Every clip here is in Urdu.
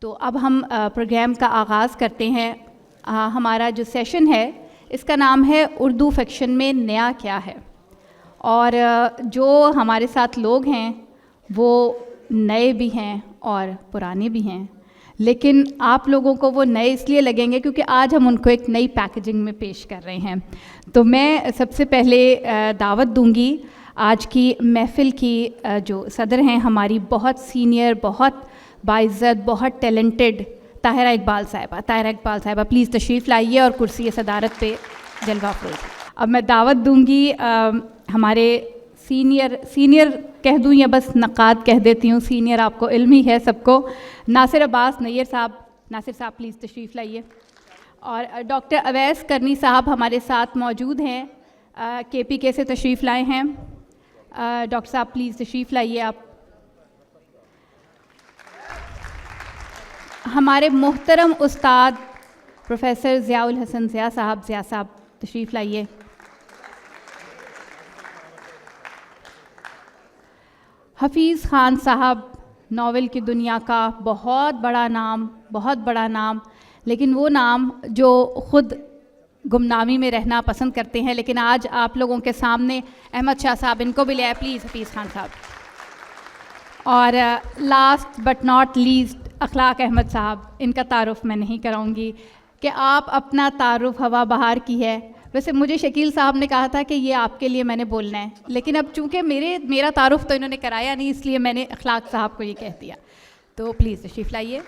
تو اب ہم پروگرام کا آغاز کرتے ہیں. ہمارا جو سیشن ہے اس کا نام ہے اردو فکشن میں نیا کیا ہے. اور جو ہمارے ساتھ لوگ ہیں وہ نئے بھی ہیں اور پرانے بھی ہیں, لیکن آپ لوگوں کو وہ نئے اس لیے لگیں گے کیونکہ آج ہم ان کو ایک نئی پیکیجنگ میں پیش کر رہے ہیں. تو میں سب سے پہلے دعوت دوں گی آج کی محفل کی جو صدر ہیں, ہماری بہت سینئر, بہت باعزت, بہت ٹیلنٹڈ طاہرہ اقبال صاحبہ. طاہرہ اقبال صاحبہ پلیز تشریف لائیے اور کرسی صدارت پہ جلوہ افروز. اب میں دعوت دوں گی ہمارے سینئر کہہ دوں یا بس نقاد کہہ دیتی ہوں, سینئر آپ کو علم ہی ہے سب کو, ناصر عباس نیر صاحب. ناصر صاحب پلیز تشریف لائیے. اور ڈاکٹر اویس کرنی صاحب ہمارے ساتھ موجود ہیں, KPK سے تشریف لائے ہیں. ڈاکٹر صاحب پلیز تشریف لائیے آپ. ہمارے محترم استاد پروفیسر ضیاء الحسن ضیاء صاحب تشریف لائیے. حفیظ خان صاحب, ناول کی دنیا کا بہت بڑا نام, لیکن وہ نام جو خود گمنامی میں رہنا پسند کرتے ہیں, لیکن آج آپ لوگوں کے سامنے احمد شاہ صاحب, ان کو بھی لے آئے پلیز. حفیظ خان صاحب. اور لاسٹ بٹ ناٹ لیسٹ اخلاق احمد صاحب, ان کا تعارف میں نہیں کراؤں گی کہ آپ اپنا تعارف ہوا بہار کی ہے. ویسے مجھے شکیل صاحب نے کہا تھا کہ یہ آپ کے لیے میں نے بولنا ہے, لیکن اب چونکہ میرا تعارف تو انہوں نے کرایا نہیں, اس لیے میں نے اخلاق صاحب کو یہ کہہ دیا. تو پلیز تشریف لائیے.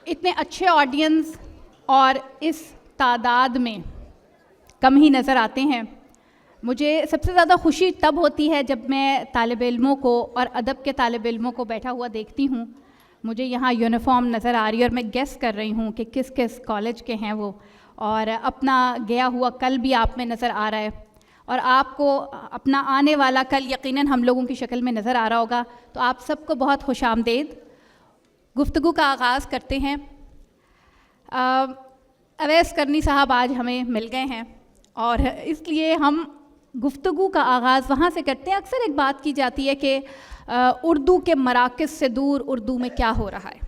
اتنے اچھے آڈینس اور اس تعداد میں کم ہی نظر آتے ہیں. مجھے سب سے زیادہ خوشی تب ہوتی ہے جب میں طالب علموں کو اور ادب کے طالب علموں کو بیٹھا ہوا دیکھتی ہوں. مجھے یہاں یونیفارم نظر آ رہی ہے اور میں گیس کر رہی ہوں کہ کس کس کالج کے ہیں وہ, اور اپنا گیا ہوا کل بھی آپ میں نظر آ رہا ہے, اور آپ کو اپنا آنے والا کل یقیناً ہم لوگوں کی شکل میں نظر آ رہا ہوگا. تو آپ سب کو بہت خوش آمدید. گفتگو کا آغاز کرتے ہیں. اویس کرنی صاحب آج ہمیں مل گئے ہیں اور اس لیے ہم گفتگو کا آغاز وہاں سے کرتے ہیں. اکثر ایک بات کی جاتی ہے کہ اردو کے مراکز سے دور اردو میں کیا ہو رہا ہے.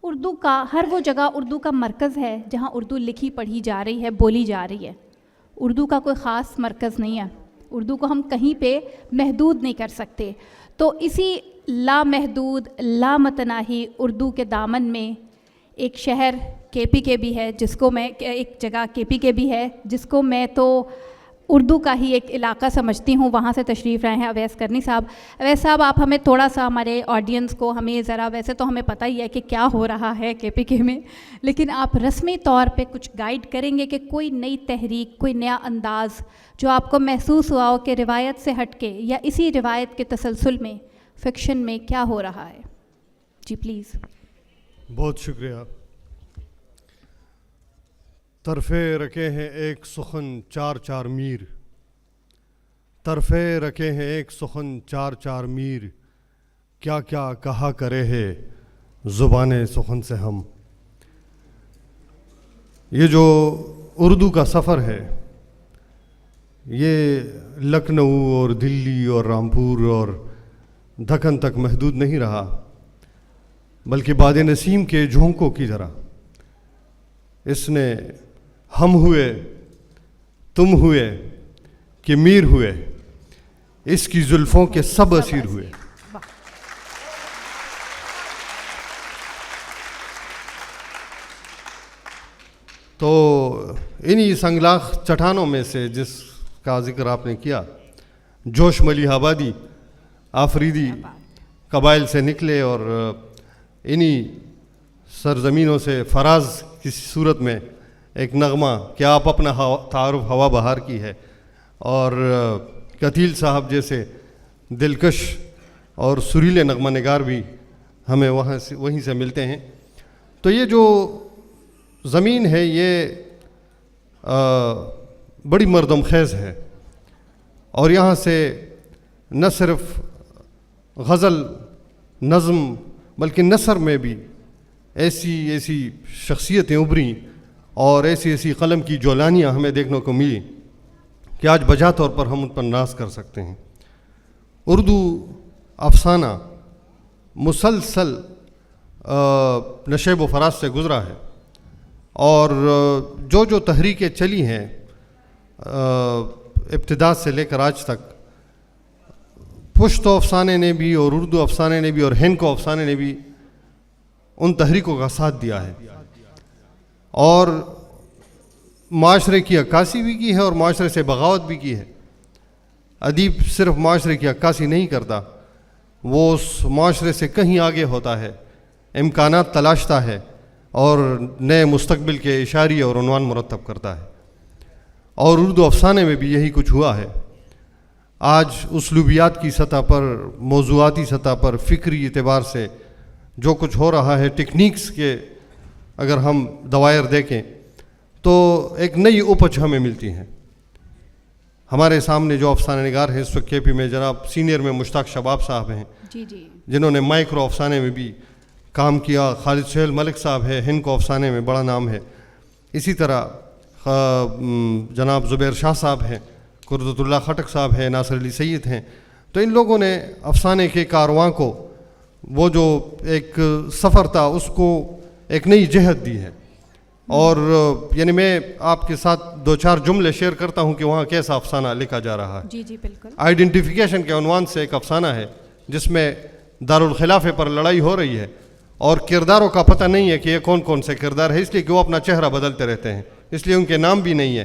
اردو کا ہر وہ جگہ اردو کا مرکز ہے جہاں اردو لکھی پڑھی جا رہی ہے, بولی جا رہی ہے. اردو کا کوئی خاص مرکز نہیں ہے. اردو کو ہم کہیں پہ محدود نہیں کر سکتے. تو اسی لامحدود لامتناہی اردو کے دامن میں ایک شہر KPK بھی ہے, جس کو میں ایک جگہ KPK بھی ہے جس کو میں تو اردو کا ہی ایک علاقہ سمجھتی ہوں. وہاں سے تشریف رہے ہیں اویس کرنی صاحب. اویس صاحب آپ ہمیں تھوڑا سا, ہمارے آڈینس کو ہمیں ذرا, ویسے تو ہمیں پتہ ہی ہے کہ کیا ہو رہا ہے KPK میں, لیکن آپ رسمی طور پہ کچھ گائیڈ کریں گے کہ کوئی نئی تحریک, کوئی نیا انداز جو آپ کو محسوس ہوا ہو کہ روایت سے ہٹ کے یا اسی روایت کے تسلسل میں فکشن میں کیا ہو رہا ہے. جی پلیز. بہت شکریہ. طرفے رکھے ہیں ایک سخن چار میر, طرفے رکھے ہیں ایک سخن چار میر, کیا کیا کہا کرے ہے زبان سخن سے ہم. یہ جو اردو کا سفر ہے یہ لکھنؤ اور دلی اور رامپور اور دکن تک محدود نہیں رہا, بلکہ باد نسیم کے جھونکوں کی طرح اس نے ہم ہوئے, تم ہوئے کہ میر ہوئے, اس کی زلفوں کے سب اسیر ہوئے. تو انہی سنگلاخ چٹانوں میں سے جس کا ذکر آپ نے کیا, جوش ملیح آبادی آفریدی قبائل سے نکلے اور انہی سرزمینوں سے فراز کسی صورت میں ایک نغمہ کہ آپ اپنا تعارف ہوا بہار کی ہے, اور قتیل صاحب جیسے دلکش اور سریلے نغمہ نگار بھی ہمیں وہیں سے ملتے ہیں. تو یہ جو زمین ہے یہ بڑی مردم خیز ہے, اور یہاں سے نہ صرف غزل نظم بلکہ نثر میں بھی ایسی شخصیتیں ابھریں اور ایسی قلم کی جولانیاں ہمیں دیکھنے کو ملی کہ آج بجا طور پر ہم ان پر ناز کر سکتے ہیں. اردو افسانہ مسلسل نشیب و فراز سے گزرا ہے، اور جو تحریکیں چلی ہیں ابتدا سے لے کر آج تک، پشتو افسانے نے بھی اور اردو افسانے نے بھی اور ہندکو افسانے نے بھی ان تحریکوں کا ساتھ دیا ہے، اور معاشرے کی عکاسی بھی کی ہے اور معاشرے سے بغاوت بھی کی ہے۔ ادیب صرف معاشرے کی عکاسی نہیں کرتا، وہ اس معاشرے سے کہیں آگے ہوتا ہے، امکانات تلاشتا ہے اور نئے مستقبل کے اشاریے اور عنوان مرتب کرتا ہے، اور اردو افسانے میں بھی یہی کچھ ہوا ہے۔ آج اسلوبیات کی سطح پر، موضوعاتی سطح پر، فکری اعتبار سے جو کچھ ہو رہا ہے، ٹیکنیکس کے اگر ہم دوائر دیکھیں تو ایک نئی اپج ہمیں ملتی ہیں۔ ہمارے سامنے جو افسانہ نگار ہیں اس وقت کے پی میں، جناب سینئر میں مشتاق شباب صاحب ہیں، جی جی، جنہوں نے مائکرو افسانے میں بھی کام کیا۔ خالد سہیل ملک صاحب ہے، ہندکو افسانے میں بڑا نام ہے۔ اسی طرح جناب زبیر شاہ صاحب ہیں، قدرت اللہ خٹک صاحب ہیں، ناصر علی سید ہیں۔ تو ان لوگوں نے افسانے کے کارواں کو، وہ جو ایک سفر تھا، اس کو ایک نئی جہت دی ہے۔ اور یعنی میں آپ کے ساتھ 2-4 جملے شیئر کرتا ہوں کہ وہاں کیسا افسانہ لکھا جا رہا ہے۔ جی جی بالکل۔ آئیڈینٹیفیکیشن کے عنوان سے ایک افسانہ ہے جس میں دارالخلافے پر لڑائی ہو رہی ہے، اور کرداروں کا پتہ نہیں ہے کہ یہ کون کون سے کردار ہے، اس لیے کہ وہ اپنا چہرہ بدلتے رہتے ہیں، اس لیے ان کے نام بھی نہیں ہے۔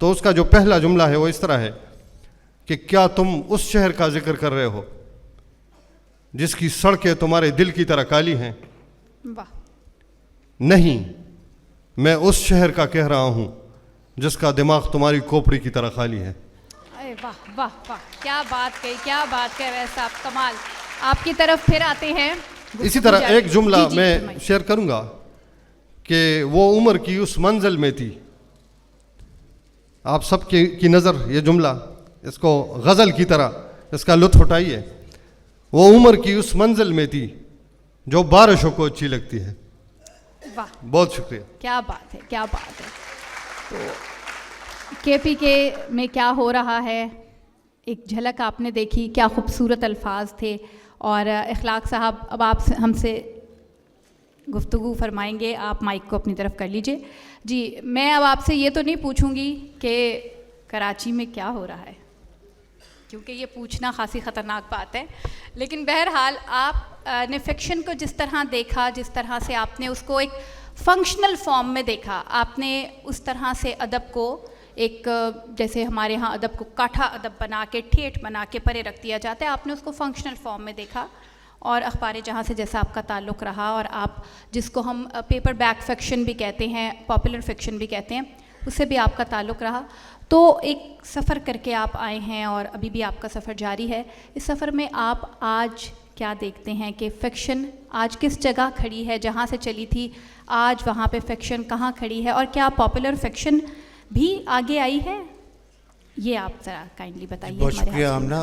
تو اس کا جو پہلا جملہ ہے وہ اس طرح ہے کہ کیا تم اس شہر کا ذکر کر رہے ہو جس کی سڑکیں تمہارے دل کی طرح کالی ہیں؟ واہ، نہیں، میں اس شہر کا کہہ رہا ہوں جس کا دماغ تمہاری کھوپڑی کی طرح خالی ہے۔ اے واہ واہ واہ، کیا بات کہی، کیا بات کہہ رہے صاحب، کمال۔ آپ کی طرف پھر آتے ہیں۔ اسی طرح ایک جملہ میں شیئر کروں گا کہ وہ عمر کی اس منزل میں تھی۔ آپ سب کی نظر یہ جملہ، اس کو غزل کی طرح اس کا لطف اٹھائیے۔ وہ عمر کی اس منزل میں تھی جو بارشوں کو اچھی لگتی ہے۔ واہ، بہت شکریہ۔ کیا بات ہے، کیا بات ہے۔ تو کے پی کے میں کیا ہو رہا ہے، ایک جھلک آپ نے دیکھی، کیا خوبصورت الفاظ تھے۔ اور اخلاق صاحب اب آپ ہم سے گفتگو فرمائیں گے، آپ مائک کو اپنی طرف کر لیجئے۔ جی، میں اب آپ سے یہ تو نہیں پوچھوں گی کہ کراچی میں کیا ہو رہا ہے، کیونکہ یہ پوچھنا خاصی خطرناک بات ہے، لیکن بہرحال آپ نے فکشن کو جس طرح دیکھا، جس طرح سے آپ نے اس کو ایک فنکشنل فارم میں دیکھا، آپ نے اس طرح سے ادب کو ایک، جیسے ہمارے ہاں ادب کو کاٹھا ادب بنا کے، ٹھیٹھ بنا کے پرے رکھ دیا جاتا ہے، آپ نے اس کو فنکشنل فارم میں دیکھا، اور اخبار جہاں سے جیسا آپ کا تعلق رہا، اور آپ جس کو ہم پیپر بیک فکشن بھی کہتے ہیں، پاپولر فکشن بھی کہتے ہیں، اس سے بھی آپ کا تعلق رہا۔ تو ایک سفر کر کے آپ آئے ہیں اور ابھی بھی آپ کا سفر جاری ہے۔ اس سفر میں آپ آج کیا دیکھتے ہیں کہ فکشن آج کس جگہ کھڑی ہے؟ جہاں سے چلی تھی آج وہاں پہ فکشن کہاں کھڑی ہے، اور کیا پاپولر فکشن بھی آگے آئی ہے؟ یہ آپ ذرا کائنڈلی بتائیے۔ بہت شکریہ آمنہ،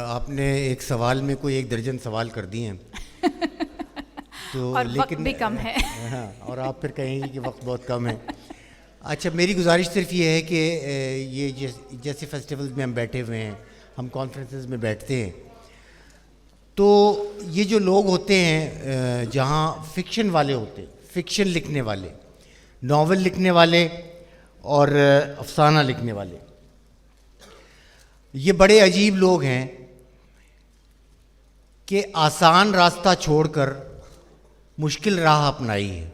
آپ نے ایک سوال میں کوئی 1 درجن سوال کر دیے ہیں تو اور لیکن وقت بھی کم ہے۔ ہاں، اور آپ پھر کہیں گے کہ وقت بہت کم ہے۔ اچھا، میری گزارش صرف یہ ہے کہ یہ جیسے فیسٹیولز میں ہم بیٹھے ہوئے ہیں، ہم کانفرنسز میں بیٹھتے ہیں، تو یہ جو لوگ ہوتے ہیں جہاں فکشن والے ہوتے ہیں، فکشن لکھنے والے، ناول لکھنے والے اور افسانہ لکھنے والے، یہ بڑے عجیب لوگ ہیں کہ آسان راستہ چھوڑ کر مشکل راہ اپنائی ہے۔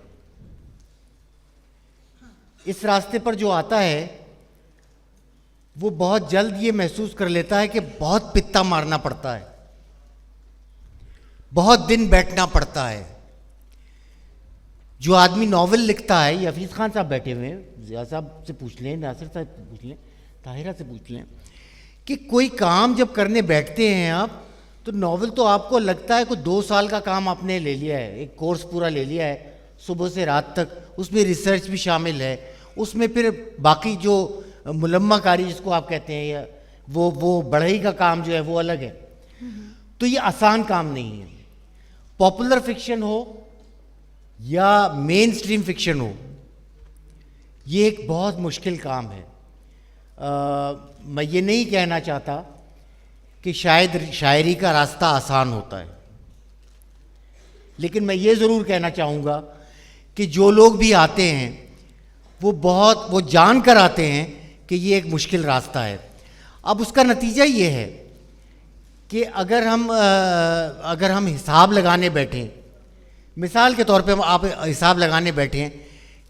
اس راستے پر جو آتا ہے وہ بہت جلد یہ محسوس کر لیتا ہے کہ بہت پتا مارنا پڑتا ہے، بہت دن بیٹھنا پڑتا ہے۔ جو آدمی ناول لکھتا ہے، یہ حفیظ خان صاحب بیٹھے ہوئے ہیں، ضیاء صاحب سے پوچھ لیں، ناصر صاحب سے پوچھ لیں، طاہرہ سے پوچھ لیں، کہ کوئی کام جب کرنے بیٹھتے ہیں آپ، تو ناول تو آپ کو لگتا ہے کوئی 2 سال کا کام آپ نے لے لیا ہے، ایک کورس پورا لے لیا ہے صبح سے رات تک، اس میں ریسرچ بھی شامل ہے، اس میں پھر باقی جو ملمہ کاری جس کو آپ کہتے ہیں، یا وہ بڑھئی کا کام جو ہے وہ الگ ہے۔ تو یہ آسان کام نہیں ہے۔ پاپولر فکشن ہو یا مین سٹریم فکشن ہو، یہ ایک بہت مشکل کام ہے۔ میں یہ نہیں کہنا چاہتا کہ شاید شاعری کا راستہ آسان ہوتا ہے، لیکن میں یہ ضرور کہنا چاہوں گا کہ جو لوگ بھی آتے ہیں وہ جان کر آتے ہیں کہ یہ ایک مشکل راستہ ہے. اب اس کا نتیجہ یہ ہے کہ اگر ہم حساب لگانے بیٹھیں, مثال کے طور پہ آپ حساب لگانے بیٹھیں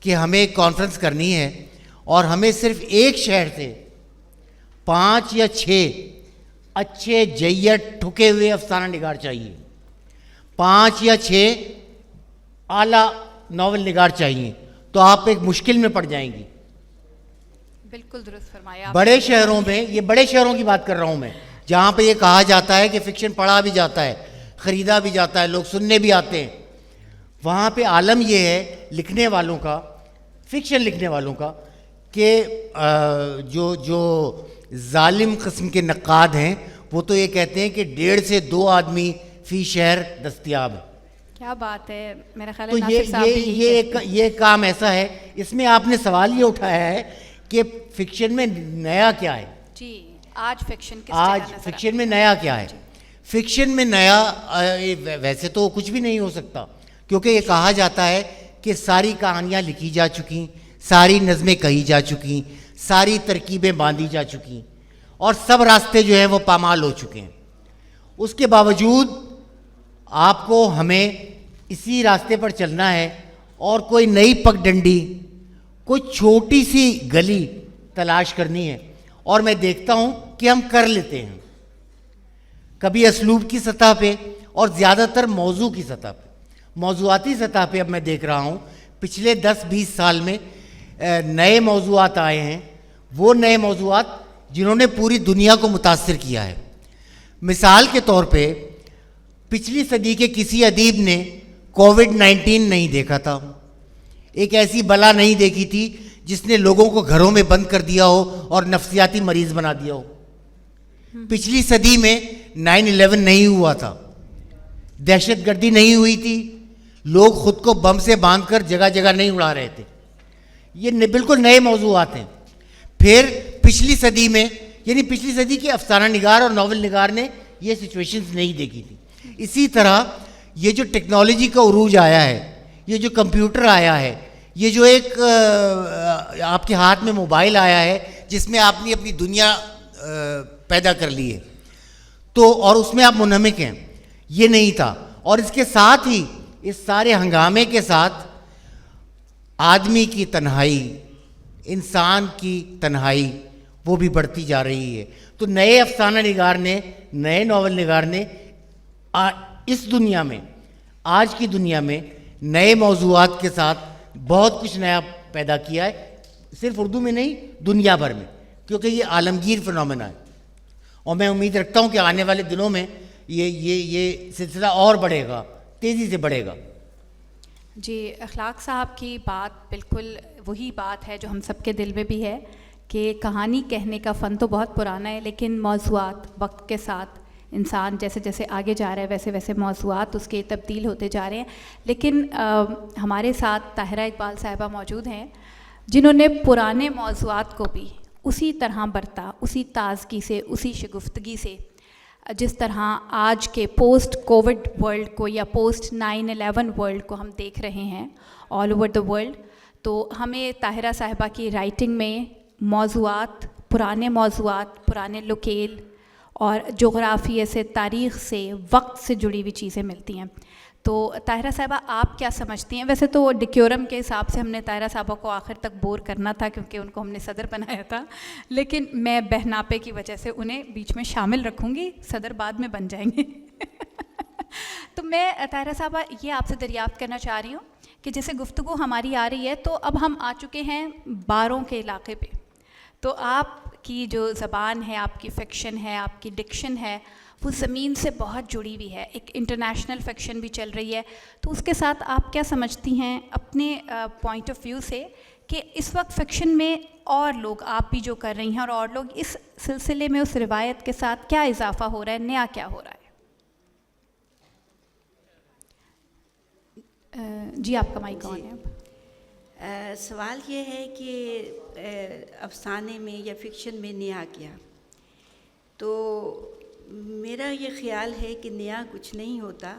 کہ ہمیں ایک کانفرنس کرنی ہے اور ہمیں صرف ایک شہر سے 5 یا 6 اچھے جیت ٹھکے ہوئے افسانہ نگار چاہیے, 5 یا 6 اعلیٰ ناول نگار چاہیے, تو آپ ایک مشکل میں پڑ جائیں گی. بالکل درست فرمایا. بڑے شہروں میں, یہ بڑے شہروں کی بات کر رہا ہوں میں, جہاں پہ یہ کہا جاتا ہے کہ فکشن پڑھا بھی جاتا ہے, خریدا بھی جاتا ہے, لوگ سننے بھی آتے ہیں, وہاں پہ عالم یہ ہے لکھنے والوں کا, فکشن لکھنے والوں کا, کہ جو ظالم قسم کے نقاد ہیں وہ تو یہ کہتے ہیں کہ 1.5 سے 2 آدمی فی شہر دستیاب ہے. کیا بات ہے. میرا خیال تو ہے ناصر صاحب بھی یہ کام ایسا ہے. اس میں آپ نے سوال یہ اٹھایا ہے کہ فکشن میں نیا کیا ہے. جی, آج فکشن میں نیا کیا ہے. فکشن میں نیا ویسے تو کچھ بھی نہیں ہو سکتا, کیونکہ یہ کہا جاتا ہے کہ ساری کہانیاں لکھی جا چکی, ساری نظمیں کہی جا چکی, ساری ترکیبیں باندھی جا چکی, اور سب راستے جو ہیں وہ پامال ہو چکے ہیں. اس کے باوجود آپ کو ہمیں اسی راستے پر چلنا ہے اور کوئی نئی پگ ڈنڈی, کوئی چھوٹی سی گلی تلاش کرنی ہے. اور میں دیکھتا ہوں کہ ہم کر لیتے ہیں, کبھی اسلوب کی سطح پہ اور زیادہ تر موضوع کی سطح پہ, موضوعاتی سطح پہ. اب میں دیکھ رہا ہوں پچھلے 10-20 سال میں نئے موضوعات آئے ہیں, وہ نئے موضوعات جنہوں نے پوری دنیا کو متاثر کیا ہے. مثال کے طور پہ پچھلی صدی کے کسی ادیب نے کووڈ-19 نہیں دیکھا تھا, ایک ایسی بلا نہیں دیکھی تھی جس نے لوگوں کو گھروں میں بند کر دیا ہو اور نفسیاتی مریض بنا دیا ہو. پچھلی صدی میں 9/11 نہیں ہوا تھا, دہشت گردی نہیں ہوئی تھی, لوگ خود کو بم سے باندھ کر جگہ جگہ نہیں اڑا رہے تھے. یہ بالکل نئے موضوعات ہیں. پھر پچھلی صدی میں, یعنی پچھلی صدی کے افسانہ نگار اور ناول نگار نے یہ سچویشنز نہیں دیکھی تھی. اسی طرح یہ جو ٹیکنالوجی کا عروج آیا ہے, یہ جو کمپیوٹر آیا ہے, یہ جو ایک آپ کے ہاتھ میں موبائل آیا ہے جس میں آپ نے اپنی دنیا پیدا کر لی ہے, تو اور اس میں آپ منہمک ہیں, یہ نہیں تھا. اور اس کے ساتھ ہی, اس سارے ہنگامے کے ساتھ, آدمی کی تنہائی, انسان کی تنہائی وہ بھی بڑھتی جا رہی ہے. تو نئے افسانہ نگار نے, نئے ناول نگار نے اس دنیا میں, آج کی دنیا میں نئے موضوعات کے ساتھ بہت کچھ نیا پیدا کیا ہے, صرف اردو میں نہیں دنیا بھر میں, کیونکہ یہ عالمگیر فنومینا ہے. اور میں امید رکھتا ہوں کہ آنے والے دنوں میں یہ سلسلہ اور بڑھے گا, تیزی سے بڑھے گا. جی, اخلاق صاحب کی بات بالکل وہی بات ہے جو ہم سب کے دل میں بھی ہے کہ کہانی کہنے کا فن تو بہت پرانا ہے, لیکن موضوعات وقت کے ساتھ, انسان جیسے جیسے آگے جا رہا ہے ویسے ویسے موضوعات اس کے تبدیل ہوتے جا رہے ہیں. لیکن ہمارے ساتھ طاہرہ اقبال صاحبہ موجود ہیں جنہوں نے پرانے موضوعات کو بھی اسی طرح برتا, اسی تازگی سے, اسی شگفتگی سے, جس طرح آج کے پوسٹ کووڈ ورلڈ کو یا پوسٹ 9/11 ورلڈ کو ہم دیکھ رہے ہیں آل اوور دا ورلڈ. تو ہمیں طاہرہ صاحبہ کی رائٹنگ میں موضوعات, پرانے لوکیل اور جغرافیے سے, تاریخ سے, وقت سے جڑی ہوئی چیزیں ملتی ہیں. تو طاہرہ صاحبہ آپ کیا سمجھتی ہیں؟ ویسے تو ڈیکورم کے حساب سے ہم نے طاہرہ صاحبہ کو آخر تک بور کرنا تھا کیونکہ ان کو ہم نے صدر بنایا تھا, لیکن میں بہناپے کی وجہ سے انہیں بیچ میں شامل رکھوں گی, صدر بعد میں بن جائیں گے. تو میں طاہرہ صاحبہ یہ آپ سے دریافت کرنا چاہ رہی ہوں کہ جیسے گفتگو ہماری آ رہی ہے تو اب ہم آ چکے ہیں 12 کے علاقے پہ. تو آپ کی جو زبان ہے, آپ کی فکشن ہے, آپ کی ڈکشن ہے, وہ زمین سے بہت جڑی ہوئی ہے, ایک انٹرنیشنل فکشن بھی چل رہی ہے. تو اس کے ساتھ آپ کیا سمجھتی ہیں اپنے پوائنٹ آف ویو سے کہ اس وقت فکشن میں اور لوگ, آپ بھی جو کر رہی ہیں اور لوگ, اس سلسلے میں اس روایت کے ساتھ کیا اضافہ ہو رہا ہے, نیا کیا ہو رہا ہے؟ جی آپ کا مائک آن ہے. سوال یہ ہے کہ افسانے میں یا فکشن میں نیا کیا؟ تو میرا یہ خیال ہے کہ نیا کچھ نہیں ہوتا,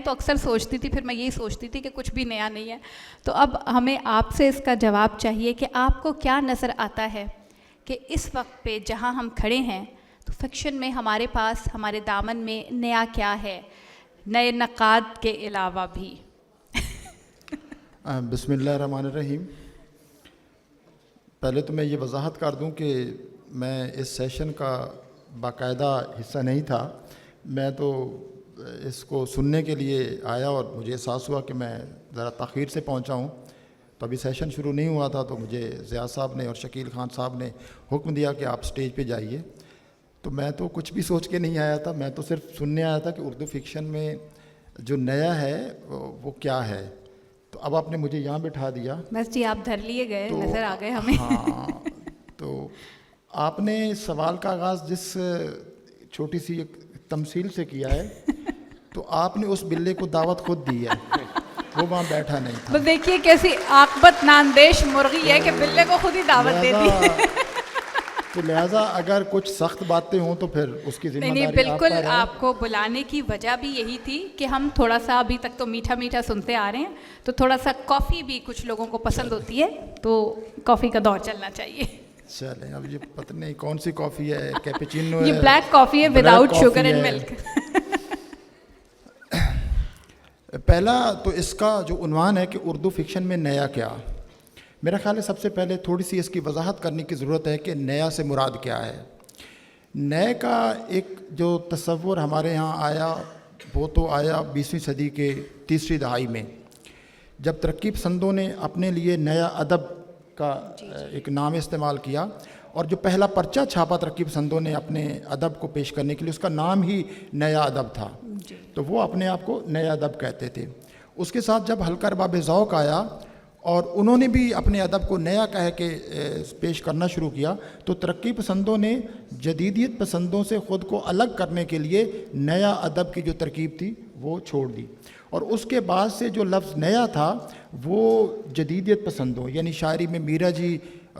تو اکثر سوچتی تھی، پھر میں یہی سوچتی تھی کہ کچھ بھی نیا نہیں ہے، تو اب ہمیں آپ سے اس کا جواب چاہیے کہ آپ کو کیا نظر آتا ہے کہ اس وقت پہ جہاں ہم کھڑے ہیں تو فکشن میں ہمارے پاس ہمارے دامن میں نیا کیا ہے، نئے نقاد کے علاوہ بھی؟ بسم اللہ الرحمن الرحیم. پہلے تو میں یہ وضاحت کر دوں کہ میں اس سیشن کا باقاعدہ حصہ نہیں تھا، میں تو اس کو سننے کے لیے آیا اور مجھے احساس ہوا کہ میں ذرا تاخیر سے پہنچا ہوں. تو ابھی سیشن شروع نہیں ہوا تھا تو مجھے ضیاء صاحب نے اور شکیل خان صاحب نے حکم دیا کہ آپ سٹیج پہ جائیے. تو میں تو کچھ بھی سوچ کے نہیں آیا تھا، میں تو صرف سننے آیا تھا کہ اردو فکشن میں جو نیا ہے وہ کیا ہے. تو اب آپ نے مجھے یہاں بٹھا دیا. بس جی آپ دھر لیے گئے، نظر آ گئے ہمیں. ہاں، تو آپ نے سوال کا آغاز جس چھوٹی سی ایک تمثیل سے کیا ہے، تو آپ نے اس بلے کو دعوت خود دی ہے، وہ وہاں بیٹھا نہیں تھا. بس دیکھیے کیسی عاقبت ناندیش مرغی ہے کہ بلے کو خود ہی دعوت دے دی. تو لہٰذا اگر کچھ سخت باتیں ہوں تو پھر اس کی ذمہ داری نہیں، آپ پر بالکل ہے. آپ کو بلانے کی وجہ بھی یہی تھی کہ ہم تھوڑا سا ابھی تک تو میٹھا میٹھا سنتے آ رہے ہیں، تو تھوڑا سا کافی بھی کچھ لوگوں کو پسند ہوتی ہے، تو کافی کا دور چلنا چاہیے. چلیں، اب یہ پتہ نہیں کون سی کافی ہے، کیپیچینو ہے، یہ بلیک کافی ہے وداؤٹ شوگر اینڈ ملک. پہلا تو اس کا جو عنوان ہے کہ اردو فکشن میں نیا کیا، میرا خیال ہے سب سے پہلے تھوڑی سی اس کی وضاحت کرنے کی ضرورت ہے کہ نیا سے مراد کیا ہے. نئے کا ایک جو تصور ہمارے ہاں آیا وہ تو آیا 20ویں صدی کے تیسری دہائی میں، جب ترقی پسندوں نے اپنے لیے نیا ادب کا ایک نام استعمال کیا، اور جو پہلا پرچہ چھاپا ترقی پسندوں نے اپنے ادب کو پیش کرنے کے لیے، اس کا نام ہی نیا ادب تھا. تو وہ اپنے آپ کو نیا ادب کہتے تھے. اس کے ساتھ جب حلقہ ارباب ذوق آیا اور انہوں نے بھی اپنے ادب کو نیا کہہ کے پیش کرنا شروع کیا، تو ترقی پسندوں نے جدیدیت پسندوں سے خود کو الگ کرنے کے لیے نیا ادب کی جو ترکیب تھی وہ چھوڑ دی. اور اس کے بعد سے جو لفظ نیا تھا وہ جدیدیت پسندوں، یعنی شاعری میں میرا جی،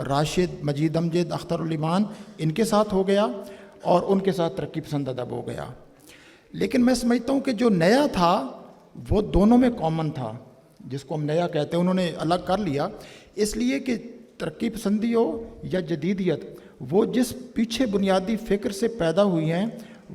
راشد، مجید امجد، اختر الایمان، ان کے ساتھ ہو گیا اور ان کے ساتھ ترقی پسند ادب ہو گیا. لیکن میں سمجھتا ہوں کہ جو نیا تھا وہ دونوں میں کامن تھا، جس کو ہم نیا کہتے ہیں انہوں نے الگ کر لیا، اس لیے کہ ترقی پسندی ہو یا جدیدیت، وہ جس پیچھے بنیادی فکر سے پیدا ہوئی ہیں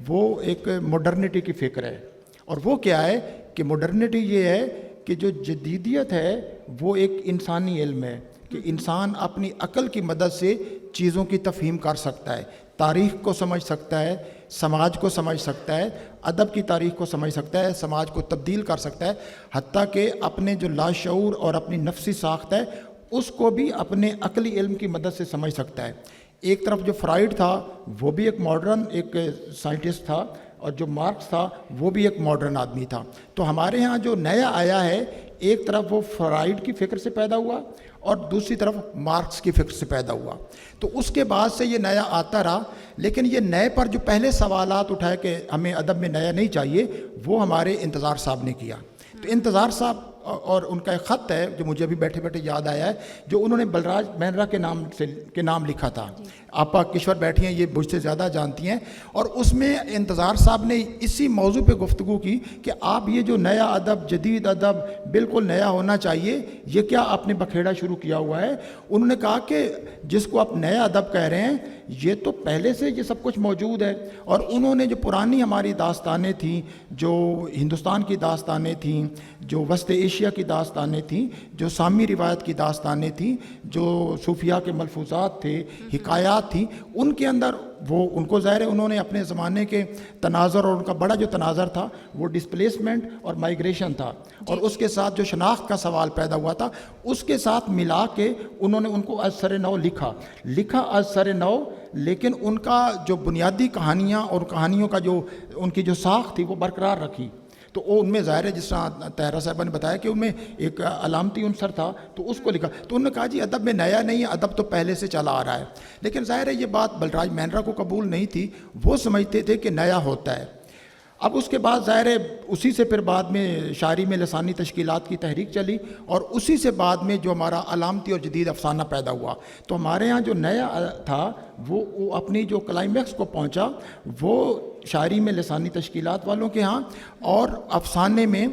وہ ایک ماڈرنٹی کی فکر ہے. اور وہ کیا ہے کہ ماڈرنٹی یہ ہے کہ جو جدیدیت ہے وہ ایک انسانی علم ہے کہ انسان اپنی عقل کی مدد سے چیزوں کی تفہیم کر سکتا ہے، تاریخ کو سمجھ سکتا ہے، سماج کو سمجھ سکتا ہے، ادب کی تاریخ کو سمجھ سکتا ہے، سماج کو تبدیل کر سکتا ہے، حتیٰ کہ اپنے جو لاشعور اور اپنی نفسی ساخت ہے اس کو بھی اپنے عقلی علم کی مدد سے سمجھ سکتا ہے. ایک طرف جو فرائڈ تھا وہ بھی ایک ماڈرن ایک سائنٹسٹ تھا، اور جو مارکس تھا وہ بھی ایک ماڈرن آدمی تھا. تو ہمارے ہاں جو نیا آیا ہے، ایک طرف وہ فرائڈ کی فکر سے پیدا ہوا اور دوسری طرف مارکس کی فکر سے پیدا ہوا. تو اس کے بعد سے یہ نیا آتا رہا. لیکن یہ نئے پر جو پہلے سوالات اٹھائے کہ ہمیں ادب میں نیا نہیں چاہیے، وہ ہمارے انتظار صاحب نے کیا. تو انتظار صاحب اور ان کا ایک خط ہے جو مجھے ابھی بیٹھے بیٹھے یاد آیا ہے، جو انہوں نے بلراج مہندرا کے نام لکھا تھا. آپا کشور بیٹھی ہیں، یہ مجھ سے زیادہ جانتی ہیں. اور اس میں انتظار صاحب نے اسی موضوع پہ گفتگو کی کہ آپ یہ جو نیا ادب، جدید ادب بالکل نیا ہونا چاہیے، یہ کیا آپ نے بکھیڑا شروع کیا ہوا ہے. انہوں نے کہا کہ جس کو آپ نیا ادب کہہ رہے ہیں یہ تو پہلے سے یہ سب کچھ موجود ہے. اور انہوں نے جو پرانی ہماری داستانیں تھیں، جو ہندوستان کی داستانیں تھیں، جو وسط ایشیا کی داستانیں تھیں، جو سامی روایت کی داستانیں تھیں، جو صوفیاء کے ملفوظات تھے، حکایات تھیں، ان کے اندر وہ ان کو ظاہر ہے انہوں نے اپنے زمانے کے تناظر، اور ان کا بڑا جو تناظر تھا وہ ڈسپلیسمنٹ اور مائیگریشن تھا، اور اس کے ساتھ جو شناخت کا سوال پیدا ہوا تھا اس کے ساتھ ملا کے انہوں نے ان کو از سر نو لکھا از سر نو. لیکن ان کا جو بنیادی کہانیاں اور کہانیوں کا جو ان کی جو ساخت تھی وہ برقرار رکھی. تو وہ ان میں ظاہر ہے جس طرح طاہرہ صاحبہ نے بتایا کہ ان میں ایک علامتی عنصر تھا، تو اس کو لکھا. تو انہوں نے کہا جی ادب میں نیا نہیں ہے، ادب تو پہلے سے چلا آ رہا ہے. لیکن ظاہر ہے یہ بات بلراج مہندرا کو قبول نہیں تھی، وہ سمجھتے تھے کہ نیا ہوتا ہے. اب اس کے بعد ظاہر ہے اسی سے پھر بعد میں شاعری میں لسانی تشکیلات کی تحریک چلی اور اسی سے بعد میں جو ہمارا علامتی اور جدید افسانہ پیدا ہوا. تو ہمارے ہاں جو نیا تھا وہ اپنی جو کلائمیکس کو پہنچا وہ شاعری میں لسانی تشکیلات والوں کے ہاں اور افسانے میں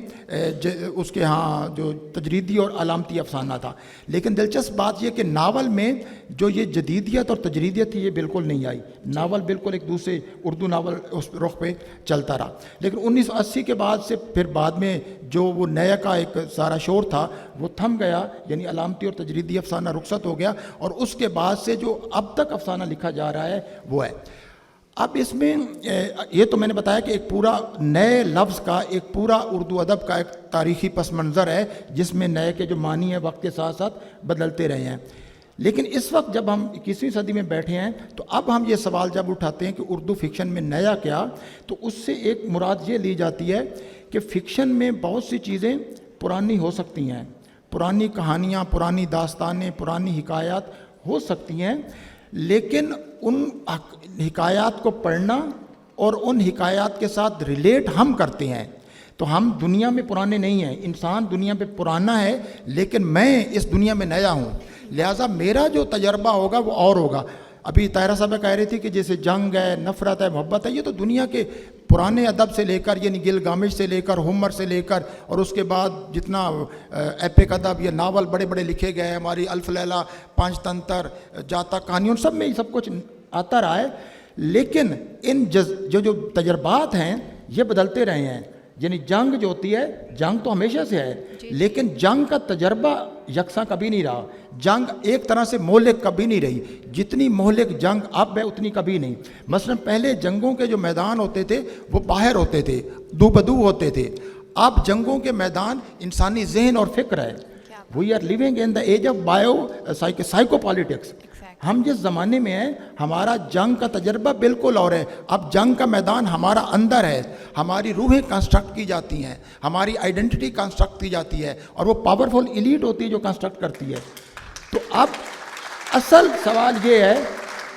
اس کے ہاں جو تجریدی اور علامتی افسانہ تھا. لیکن دلچسپ بات یہ کہ ناول میں جو یہ جدیدیت اور تجریدیت تھی یہ بالکل نہیں آئی. ناول بالکل ایک دوسرے اردو ناول اس رخ پہ چلتا رہا. لیکن 1980 کے بعد سے پھر بعد میں جو وہ نیا کا ایک سارا شور تھا وہ تھم گیا, یعنی علامتی اور تجریدی افسانہ رخصت ہو گیا, اور اس کے بعد سے جو اب تک افسانہ لکھا جا رہا ہے وہ ہے. اب اس میں یہ تو میں نے بتایا کہ ایک پورا نئے لفظ کا ایک پورا اردو ادب کا ایک تاریخی پس منظر ہے جس میں نئے کے جو معنی ہیں وقت کے ساتھ ساتھ بدلتے رہے ہیں. لیکن اس وقت جب ہم 21ویں صدی میں بیٹھے ہیں تو اب ہم یہ سوال جب اٹھاتے ہیں کہ اردو فکشن میں نیا کیا, تو اس سے ایک مراد یہ لی جاتی ہے کہ فکشن میں بہت سی چیزیں پرانی ہو سکتی ہیں, پرانی کہانیاں, پرانی داستانیں, پرانی حکایات ہو سکتی ہیں, لیکن ان حکایات کو پڑھنا اور ان حکایات کے ساتھ ریلیٹ ہم کرتے ہیں. تو ہم دنیا میں پرانے نہیں ہیں, انسان دنیا پہ پرانا ہے لیکن میں اس دنیا میں نیا ہوں, لہٰذا میرا جو تجربہ ہوگا وہ اور ہوگا. ابھی طاہرہ صاحبہ کہہ رہی تھی کہ جیسے جنگ ہے, نفرت ہے, محبت ہے, یہ تو دنیا کے پرانے ادب سے لے کر یعنی گلگامش سے لے کر ہومر سے لے کر اور اس کے بعد جتنا ایپک ادب یا ناول بڑے بڑے لکھے گئے ہیں, ہماری الف لیلہ, پانچ تنتر, جاتک کہانی, ان سب میں یہ سب کچھ آتا رہا ہے. لیکن ان جو تجربات ہیں یہ بدلتے رہے ہیں. یعنی جنگ جو ہوتی ہے, جنگ تو ہمیشہ سے ہے, لیکن جنگ کا تجربہ یکساں کبھی نہیں رہا. جنگ ایک طرح سے مہلک کبھی نہیں رہی, جتنی مہلک جنگ اب ہے اتنی کبھی نہیں. مثلا پہلے جنگوں کے جو میدان ہوتے تھے وہ باہر ہوتے تھے, دو بدو ہوتے تھے. اب جنگوں کے میدان انسانی ذہن اور فکر ہے. We are living in the age of psycho politics. ہم جس زمانے میں ہیں ہمارا جنگ کا تجربہ بالکل اور ہے. اب جنگ کا میدان ہمارا اندر ہے, ہماری روحیں کنسٹرکٹ کی جاتی ہیں, ہماری آئیڈینٹی کنسٹرکٹ کی جاتی ہے, اور وہ پاورفل ایلیٹ ہوتی ہے جو کنسٹرکٹ کرتی ہے. تو اب اصل سوال یہ ہے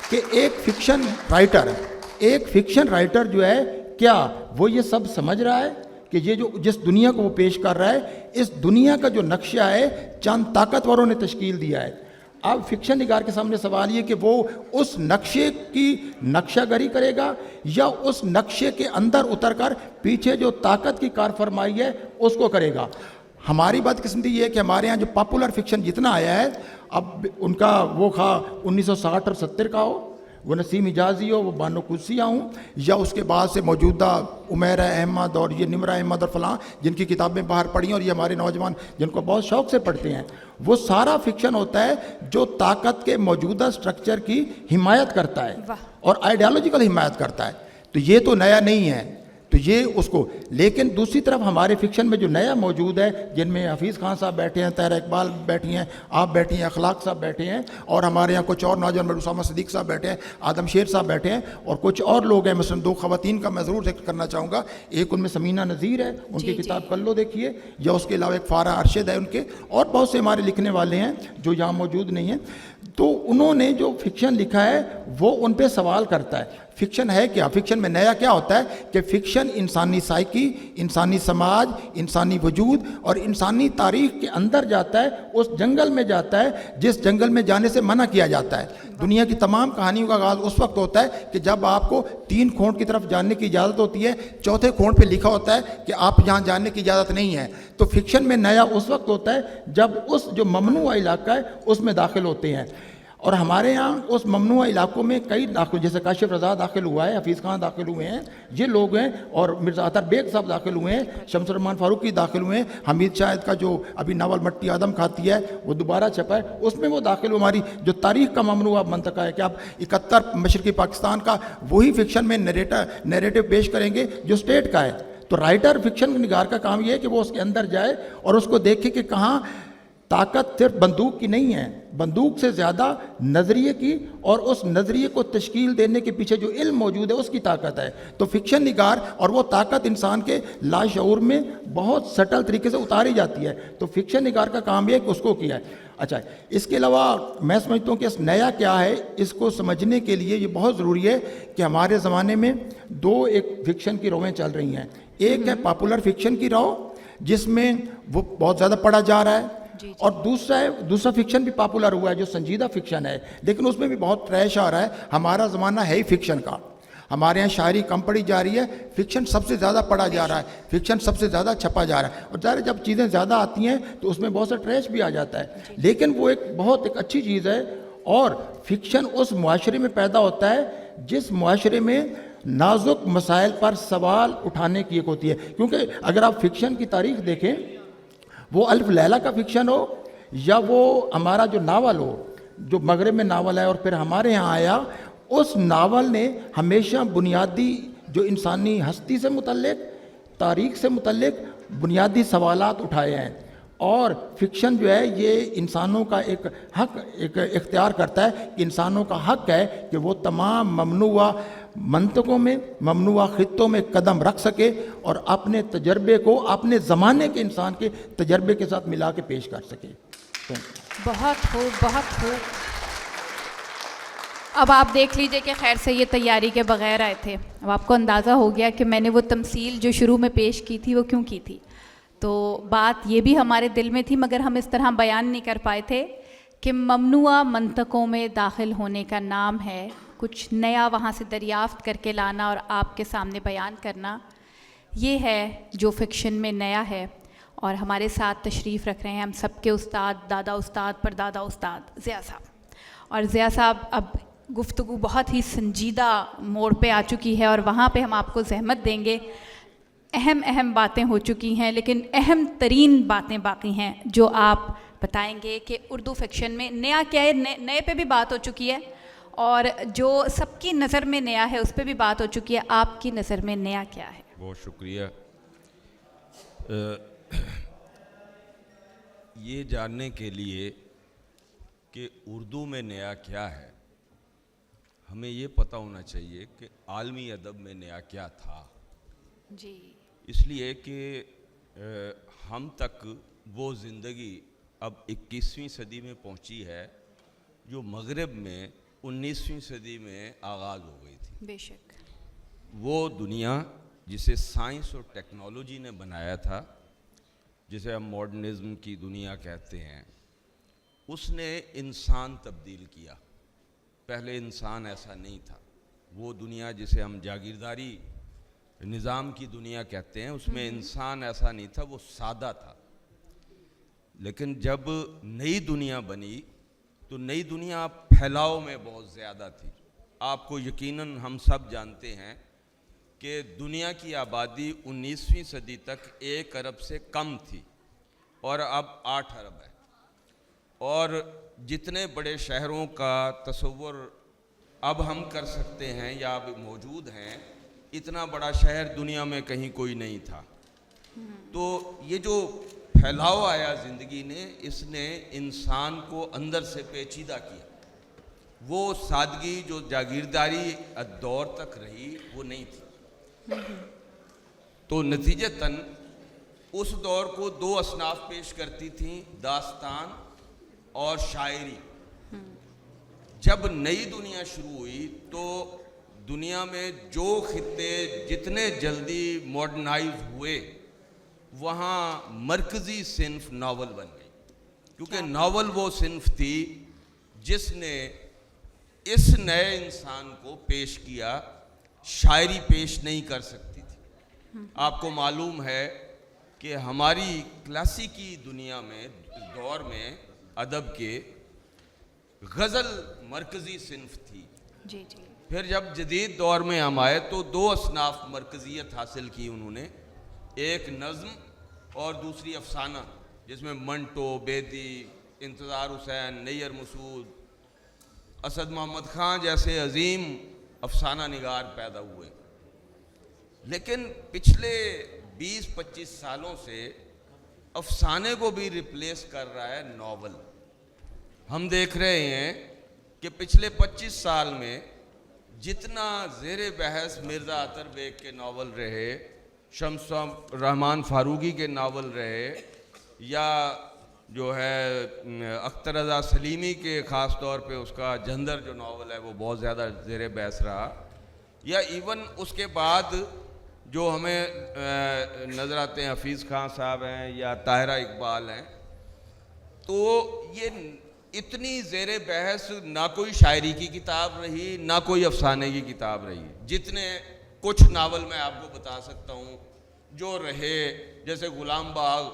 کہ ایک فکشن رائٹر جو ہے کیا وہ یہ سب سمجھ رہا ہے کہ یہ جو جس دنیا کو وہ پیش کر رہا ہے اس دنیا کا جو نقشہ ہے چند طاقتوروں نے تشکیل دیا ہے. اب فکشن نگار کے سامنے سوال یہ کہ وہ اس نقشے کی نقشہ گری کرے گا یا اس نقشے کے اندر اتر کر پیچھے جو طاقت کی کار فرمائی ہے اس کو کرے گا. ہماری بدقسمتی یہ ہے کہ ہمارے ہاں جو پاپولر فکشن جتنا آیا ہے اب ان کا وہ 1960 اور 70 کا ہو, وہ نسیم حجازی ہو, وہ بانو قدسیہ ہوں, یا اس کے بعد سے موجودہ عمیرہ احمد اور یہ نمرہ احمد اور فلاں جن کی کتابیں باہر پڑھی ہیں اور یہ ہمارے نوجوان جن کو بہت شوق سے پڑھتے ہیں, وہ سارا فکشن ہوتا ہے جو طاقت کے موجودہ سٹرکچر کی حمایت کرتا ہے اور آئیڈیالوجیکل حمایت کرتا ہے. تو یہ تو نیا نہیں ہے, تو یہ اس کو. لیکن دوسری طرف ہمارے فکشن میں جو نیا موجود ہے جن میں حفیظ خان صاحب بیٹھے ہیں, طاہرہ اقبال بیٹھی ہیں, آپ بیٹھی ہیں, اخلاق صاحب بیٹھے ہیں, اور ہمارے یہاں کچھ اور نوجوان اسامہ صدیق صاحب بیٹھے ہیں, آدم شیر صاحب بیٹھے ہیں, اور کچھ اور لوگ ہیں. مثلا 2 خواتین کا میں ضرور ذکر کرنا چاہوں گا. ایک ان میں سمینہ نذیر ہے, ان کی کتاب کلو دیکھیے, یا اس کے علاوہ ایک فارہ ارشد ہے ان کے, اور بہت سے ہمارے لکھنے والے ہیں جو یہاں موجود نہیں ہیں. تو انہوں نے جو فکشن لکھا ہے وہ ان پہ سوال کرتا ہے. فکشن ہے کیا؟ فکشن میں نیا کیا ہوتا ہے کہ فکشن انسانی سائیکی, انسانی سماج, انسانی وجود اور انسانی تاریخ کے اندر جاتا ہے, اس جنگل میں جاتا ہے جس جنگل میں جانے سے منع کیا جاتا ہے. دنیا کی تمام کہانیوں کا آغاز اس وقت ہوتا ہے کہ جب آپ کو 3 کھونٹ کی طرف جاننے کی اجازت ہوتی ہے, 4تھے کھونٹ پہ لکھا ہوتا ہے کہ آپ یہاں جاننے کی اجازت نہیں ہے. تو فکشن میں نیا اس وقت ہوتا ہے جب اس جو ممنوع علاقہ ہے اس میں داخل ہوتے ہیں. اور ہمارے یہاں اس ممنوع علاقوں میں کئی داخل, جیسے کاشف رضا داخل ہوا ہے, حفیظ خان داخل ہوئے ہیں, یہ لوگ ہیں, اور مرزا اطہر بیگ صاحب داخل ہوئے ہیں, شمس الرحمان فاروقی داخل ہوئے ہیں, حمید شاہد کا جو ابھی ناول مٹی آدم کھاتی ہے وہ دوبارہ چھپا ہے, اس میں وہ داخل ہوئے. ہماری جو تاریخ کا ممنوع منطقہ ہے کہ آپ 71 مشرقی پاکستان کا وہی فکشن میں نیریٹو پیش کریں گے جو اسٹیٹ کا ہے. تو رائٹر فکشن نگار کا کام یہ ہے کہ وہ اس کے اندر جائے اور اس کو دیکھے کہ کہاں طاقت صرف بندوق کی نہیں ہے, بندوق سے زیادہ نظریے کی, اور اس نظریے کو تشکیل دینے کے پیچھے جو علم موجود ہے اس کی طاقت ہے. تو فکشن نگار اور وہ طاقت انسان کے لاشعور میں بہت سٹل طریقے سے اتاری جاتی ہے. تو فکشن نگار کا کام یہ ہے کہ اس کو کیا ہے. اچھا اس کے علاوہ میں سمجھتا ہوں کہ اس نیا کیا ہے اس کو سمجھنے کے لیے یہ بہت ضروری ہے کہ ہمارے زمانے میں دو ایک فکشن کی رویں چل رہی ہیں. ایک ہے پاپولر فکشن کی رو جس میں وہ بہت زیادہ پڑھا جا رہا ہے, اور دوسرا فکشن بھی پاپولر ہوا ہے جو سنجیدہ فکشن ہے, لیکن اس میں بھی بہت ٹریش آ رہا ہے. ہمارا زمانہ ہے ہی فکشن کا, ہمارے یہاں شاعری کم پڑھی جا رہی ہے, فکشن سب سے زیادہ پڑھا جا رہا ہے, فکشن سب سے زیادہ چھپا جا رہا ہے. اور ظاہر جب چیزیں زیادہ آتی ہیں تو اس میں بہت سا ٹریش بھی آ جاتا ہے, لیکن وہ ایک اچھی چیز ہے. اور فکشن اس معاشرے میں پیدا ہوتا ہے جس معاشرے میں نازک مسائل پر سوال اٹھانے کی ایک ہوتی ہے. کیونکہ اگر آپ فکشن کی تاریخ دیکھیں, وہ الف لیلہ کا فکشن ہو یا وہ ہمارا جو ناول ہو جو مغرب میں ناول ہے اور پھر ہمارے یہاں آیا, اس ناول نے ہمیشہ بنیادی جو انسانی ہستی سے متعلق, تاریخ سے متعلق بنیادی سوالات اٹھائے ہیں. اور فکشن جو ہے یہ انسانوں کا ایک حق اختیار کرتا ہے کہ انسانوں کا حق ہے کہ وہ تمام ممنوعہ منطقوں میں, ممنوعہ خطوں میں قدم رکھ سکے اور اپنے تجربے کو اپنے زمانے کے انسان کے تجربے کے ساتھ ملا کے پیش کر سکے. بہت خوب, بہت خوب. اب آپ دیکھ لیجئے کہ خیر سے یہ تیاری کے بغیر آئے تھے. اب آپ کو اندازہ ہو گیا کہ میں نے وہ تمثیل جو شروع میں پیش کی تھی وہ کیوں کی تھی. تو بات یہ بھی ہمارے دل میں تھی مگر ہم اس طرح بیان نہیں کر پائے تھے کہ ممنوعہ منطقوں میں داخل ہونے کا نام ہے کچھ نیا وہاں سے دریافت کر کے لانا اور آپ کے سامنے بیان کرنا. یہ ہے جو فکشن میں نیا ہے. اور ہمارے ساتھ تشریف رکھ رہے ہیں ہم سب کے استاد, دادا استاد, پردادا استاد ضیاء صاحب. اور ضیاء صاحب اب گفتگو بہت ہی سنجیدہ موڑ پہ آ چکی ہے اور وہاں پہ ہم آپ کو زحمت دیں گے. اہم باتیں ہو چکی ہیں لیکن اہم ترین باتیں باقی ہیں جو آپ بتائیں گے کہ اردو فکشن میں نیا کیا ہے. نئے پہ بھی بات ہو چکی ہے اور جو سب کی نظر میں نیا ہے اس پہ بھی بات ہو چکی ہے. آپ کی نظر میں نیا کیا ہے؟ بہت شکریہ. یہ جاننے کے لیے کہ اردو میں نیا کیا ہے ہمیں یہ پتہ ہونا چاہیے کہ عالمی ادب میں نیا کیا تھا. جی. اس لیے کہ ہم تک وہ زندگی اب 21ویں صدی میں پہنچی ہے جو مغرب میں 19ویں صدی میں آغاز ہو گئی تھی. بے شک. وہ دنیا جسے سائنس اور ٹیکنالوجی نے بنایا تھا, جسے ہم ماڈرنزم کی دنیا کہتے ہیں, اس نے انسان تبدیل کیا. پہلے انسان ایسا نہیں تھا. وہ دنیا جسے ہم جاگیرداری نظام کی دنیا کہتے ہیں اس میں انسان ایسا نہیں تھا, وہ سادہ تھا. لیکن جب نئی دنیا بنی تو نئی دنیا پھیلاؤ میں بہت زیادہ تھی. آپ کو یقیناً ہم سب جانتے ہیں کہ دنیا کی آبادی 19ویں صدی تک 1 ارب سے کم تھی اور اب 8 ارب ہے. اور جتنے بڑے شہروں کا تصور اب ہم کر سکتے ہیں یا اب موجود ہیں, اتنا بڑا شہر دنیا میں کہیں کوئی نہیں تھا. تو یہ جو پھیلاؤ آیا زندگی نے, اس نے انسان کو اندر سے پیچیدہ کیا. وہ سادگی جو جاگیرداری دور تک رہی وہ نہیں تھی. تو نتیجتاً اس دور کو 2 اصناف پیش کرتی تھیں, داستان اور شاعری. جب نئی دنیا شروع ہوئی تو دنیا میں جو خطے جتنے جلدی ماڈرنائز ہوئے وہاں مرکزی صنف ناول بن گئی, کیونکہ ناول وہ صنف تھی جس نے اس نئے انسان کو پیش کیا. شاعری پیش نہیں کر سکتی تھی. آپ کو معلوم ہے کہ ہماری کلاسیکی دنیا میں دور میں ادب کے غزل مرکزی صنف تھی. جی جی. پھر جب جدید دور میں ہم آئے تو 2 اصناف مرکزیت حاصل کی انہوں نے, ایک نظم اور دوسری افسانہ, جس میں منٹو, بیدی, انتظار حسین, نیر مسعود, اسد محمد خان جیسے عظیم افسانہ نگار پیدا ہوئے. لیکن پچھلے 20-25 سالوں سے افسانے کو بھی ریپلیس کر رہا ہے ناول. ہم دیکھ رہے ہیں کہ پچھلے 25 سال میں جتنا زیر بحث مرزا عطر بیگ کے ناول رہے, شمس الرحمن فاروقی کے ناول رہے, یا جو ہے اختر رضا سلیمی کے خاص طور پہ اس کا جھندر جو ناول ہے وہ بہت زیادہ زیر بحث رہا، یا ایون اس کے بعد جو ہمیں نظر آتے ہیں حفیظ خان صاحب ہیں یا طاہرہ اقبال ہیں، تو یہ اتنی زیر بحث نہ کوئی شاعری کی کتاب رہی نہ کوئی افسانے کی کتاب رہی. جتنے کچھ ناول میں آپ کو بتا سکتا ہوں جو رہے، جیسے غلام باغ